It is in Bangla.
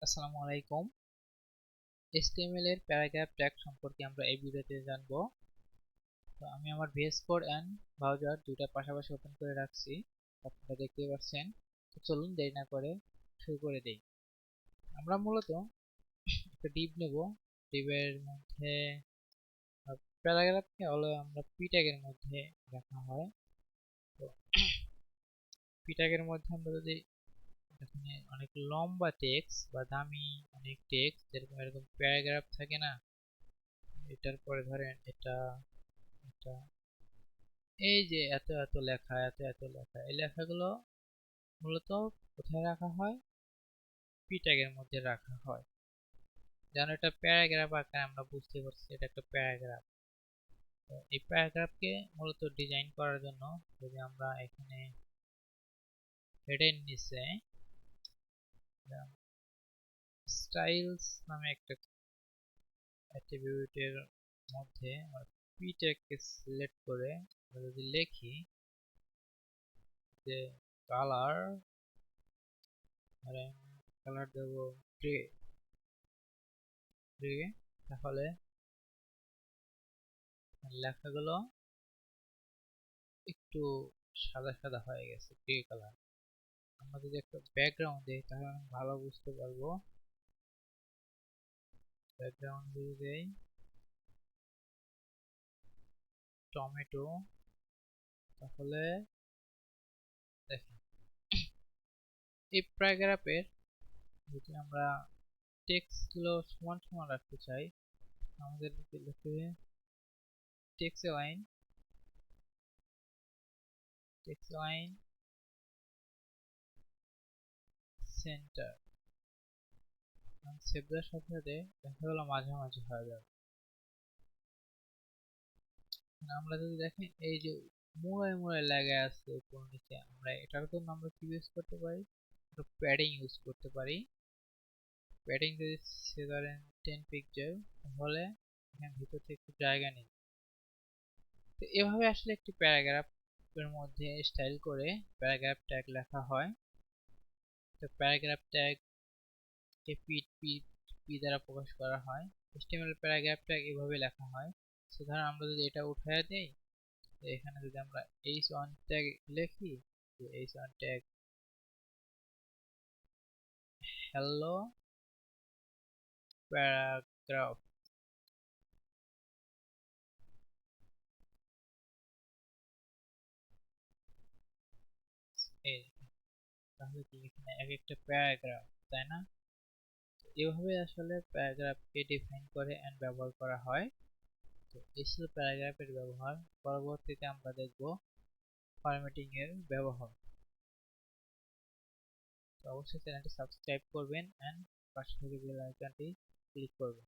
আসসালামু আলাইকুম। HTML এর প্যারাগ্রাফ ট্যাগ সম্পর্কে আমরা এই ভিডিওতে জানব। তো আমি আমার VS Code এন্ড ব্রাউজার দুইটা পাশাপাশি ওপেন করে রাখছি, আপনারা দেখতে পাচ্ছেন। তো চলুন দেরি না করে শুরু করে দেই। আমরা মূলত একটা ডিভ নেব। ডিভের মধ্যে প্যারাগ্রাফকে হলো আমরা পি ট্যাগের মধ্যে রাখা হয়। তো পি ট্যাগের মধ্যে আমরা যদি এখানে অনেক লম্বা টেক্সট বা দামি অনেক টেক্সট যেরকম এরকম প্যারাগ্রাফ থাকে না, এটার পরে ধরেন এটা এটা এই যে এত এত লেখা, এত এত লেখা, এই লেখাগুলো মূলত কোথায় রাখা হয়? পি ট্যাগের মধ্যে রাখা হয়, যেন এটা প্যারাগ্রাফ আকারে আমরা বুঝতে পারছি এটা একটা প্যারাগ্রাফ। তো এই প্যারাগ্রাফকে মূলত ডিজাইন করার জন্য যদি আমরা এখানে হেডের নিচে স্টাইলস নামে একটা অ্যাট্রিবিউটের মধ্যে পি ট্যাগকে সিলেক্ট করে যদি লিখি যে কালার, কালার দেব গ্রে, তাহলে লেখাগুলো একটু সাদা সাদা হয়ে গেছে, গ্রে কালার। আমরা যদি একটা ব্যাকগ্রাউন্ড দিই তাহলে আমি ভালো বুঝতে পারবো। ব্যাকগ্রাউন্ড যদি দেই টমেটো, তাহলে দেখেন এই প্যারাগ্রাফের যদি আমরা টেক্সট গুলো সমান সমান রাখতে চাই, আমাদের লিখতে হবে টেক্সট লাইন সেন্টার। সেভ দেওয়ার সাথে সাথে লেখাগুলো মাঝামাঝি হয়ে যাবে। আমরা যদি দেখেন এই যে মোড়ায় মোড়ায় লেগে আছে উপর নিচে, আমরা এটার জন্য আমরা কি ইউজ করতে পারি? প্যাডিং ইউজ করতে পারি। প্যাডিং যদি সে ধরেন 10 পিক্সেল, তাহলে এখানে ভিতর থেকে একটু জায়গা নেই। তো এভাবে আসলে একটি প্যারাগ্রাফ এর মধ্যে স্টাইল করে প্যারাগ্রাফ ট্যাগ লেখা হয়। তো প্যারাগ্রাফ ট্যাগ কে পি দ্বারা প্রকাশ করা হয়। HTML প্যারাগ্রাফ ট্যাগ এভাবে লেখা হয়। সো ধরেন আমরা যদি এটা উঠায় দেই, এখানে যদি আমরা h1 ট্যাগ লিখি, h1 ট্যাগ হ্যালো প্যারাগ্রাফ, এই তাহলে কি এখানে এক একটা প্যারাগ্রাফ, তাই না? এভাবে আসলে প্যারাগ্রাফকে ডিফাইন করে এন্ড ব্যবহার করা হয়। তো এই ছিল প্যারাগ্রাফের ব্যবহার। পরবর্তীতে আমরা দেখব ফরম্যাটিং এর ব্যবহার। তো অবশ্যই চ্যানেলটি সাবস্ক্রাইব করবেন এন্ড পাশে থাকা বেল আইকনটি ক্লিক করবেন।